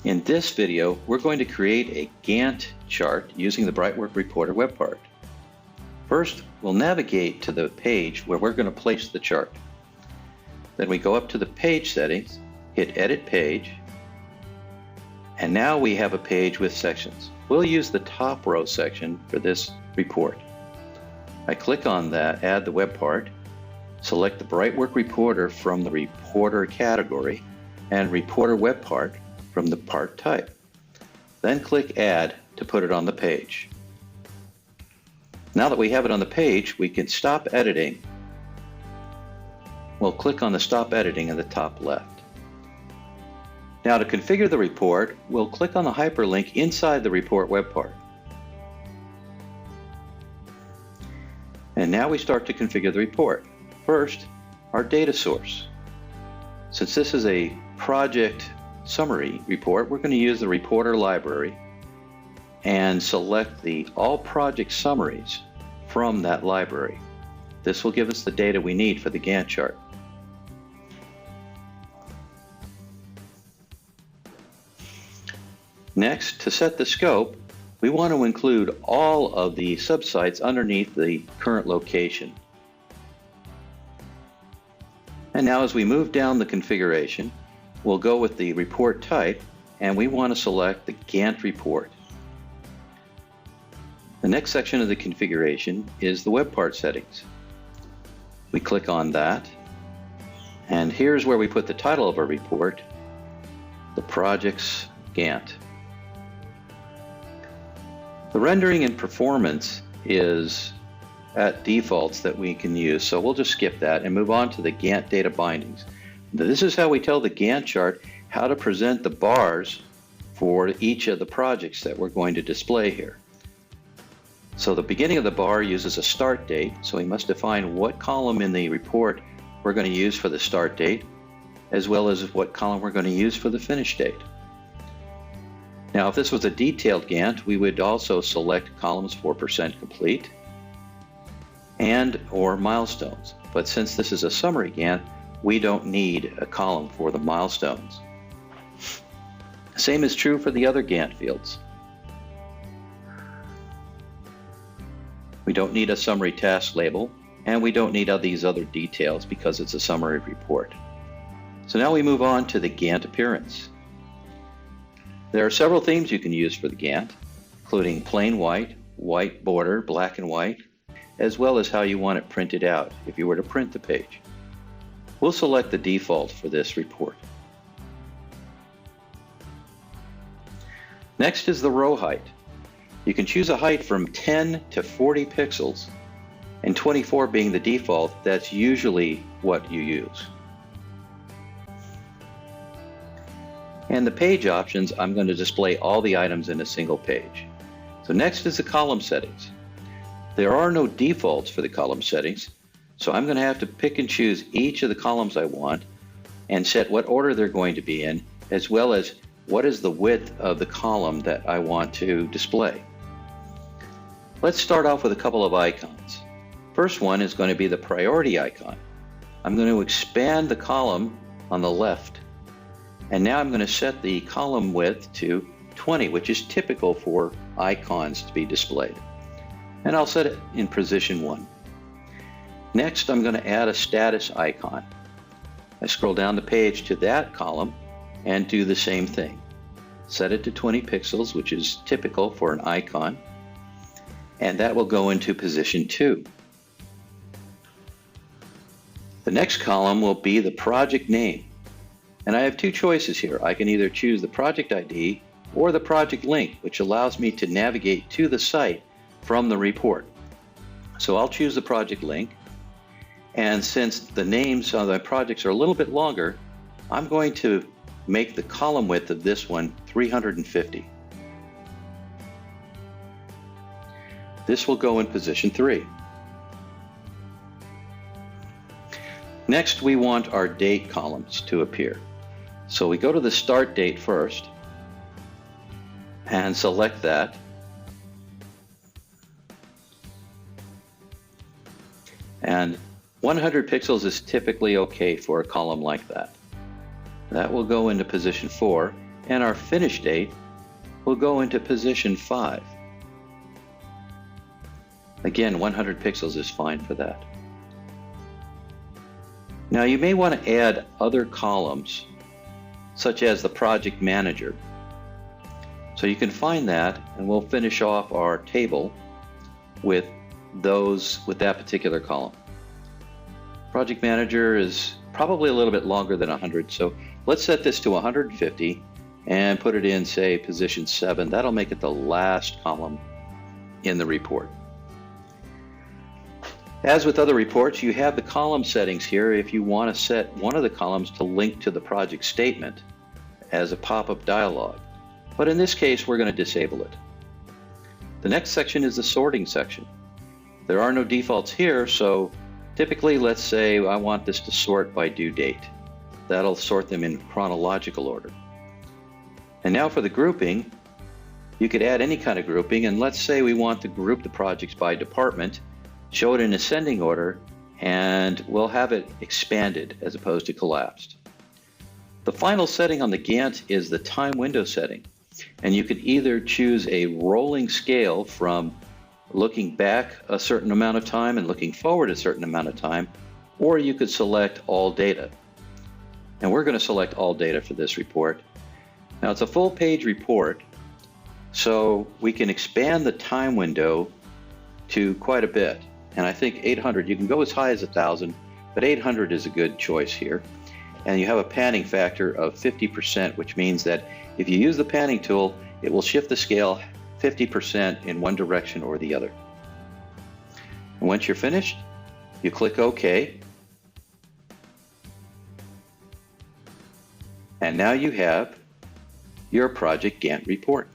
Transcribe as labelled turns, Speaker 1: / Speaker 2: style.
Speaker 1: In this video, we're going to create a Gantt chart using the BrightWork Reporter web part. First, we'll navigate to the page where we're going to place the chart. Then we go up to the page settings, hit Edit Page, and now we have a page with sections. We'll use the top row section for this report. I click on that, add the web part, select the BrightWork Reporter from the Reporter category, and Reporter web part from the part type. Then click Add to put it on the page. Now that we have it on the page, we can stop editing. We'll click on the Stop Editing in the top left. Now to configure the report, we'll click on the hyperlink inside the report web part. And now we start to configure the report. First, our data source. Since this is a project summary report, we're going to use the reporter library and select the all project summaries from that library. This will give us the data we need for the Gantt chart. Next, to set the scope, we want to include all of the subsites underneath the current location. And now as we move down the configuration, we'll go with the report type, and we want to select the Gantt report. The next section of the configuration is the web part settings. We click on that, and here's where we put the title of our report, the project's Gantt. The rendering and performance is at defaults that we can use, so we'll just skip that and move on to the Gantt data bindings. This is how we tell the Gantt chart how to present the bars for each of the projects that we're going to display here. So the beginning of the bar uses a start date, so we must define what column in the report we're going to use for the start date, as well as what column we're going to use for the finish date. Now, if this was a detailed Gantt, we would also select columns for % complete and or milestones. But since this is a summary Gantt, we don't need a column for the milestones. Same is true for the other Gantt fields. We don't need a summary task label, and we don't need all these other details because it's a summary report. So now we move on to the Gantt appearance. There are several themes you can use for the Gantt, including plain white, white border, black and white, as well as how you want it printed out if you were to print the page. We'll select the default for this report. Next is the row height. You can choose a height from 10 to 40 pixels, and 24 being the default, that's usually what you use. And the page options, I'm going to display all the items in a single page. So next is the column settings. There are no defaults for the column settings, so I'm going to have to pick and choose each of the columns I want and set what order they're going to be in, as well as what is the width of the column that I want to display. Let's start off with a couple of icons. First one is going to be the priority icon. I'm going to expand the column on the left, and now I'm going to set the column width to 20, which is typical for icons to be displayed. And I'll set it in position 1. Next, I'm going to add a status icon. I scroll down the page to that column and do the same thing. Set it to 20 pixels, which is typical for an icon, and that will go into position 2. The next column will be the project name, and I have two choices here. I can either choose the project ID or the project link, which allows me to navigate to the site from the report. So I'll choose the project link, and since the names of the projects are a little bit longer, I'm going to make the column width of this one 350. This will go in position 3. Next, we want our date columns to appear. So we go to the start date first and select that. And 100 pixels is typically okay for a column like that. That will go into position 4, and our finish date will go into position 5. Again, 100 pixels is fine for that. Now you may want to add other columns, such as the project manager. So you can find that, and we'll finish off our table with that particular column. Project manager is probably a little bit longer than 100, so let's set this to 150 and put it in, say, position 7. That'll make it the last column in the report. As with other reports, you have the column settings here if you want to set one of the columns to link to the project statement as a pop-up dialog. But in this case, we're going to disable it. The next section is the sorting section. There are no defaults here, so typically, let's say I want this to sort by due date. That'll sort them in chronological order. And now for the grouping, you could add any kind of grouping, and let's say we want to group the projects by department, show it in ascending order, and we'll have it expanded as opposed to collapsed. The final setting on the Gantt is the time window setting, and you could either choose a rolling scale from looking back a certain amount of time and looking forward a certain amount of time, or you could select all data. And we're going to select all data for this report. Now it's a full page report, so we can expand the time window to quite a bit. And I think 800, you can go as high as 1,000, but 800 is a good choice here. And you have a panning factor of 50%, which means that if you use the panning tool, it will shift the scale 50% in one direction or the other. And once you're finished, you click OK. And now you have your project Gantt report.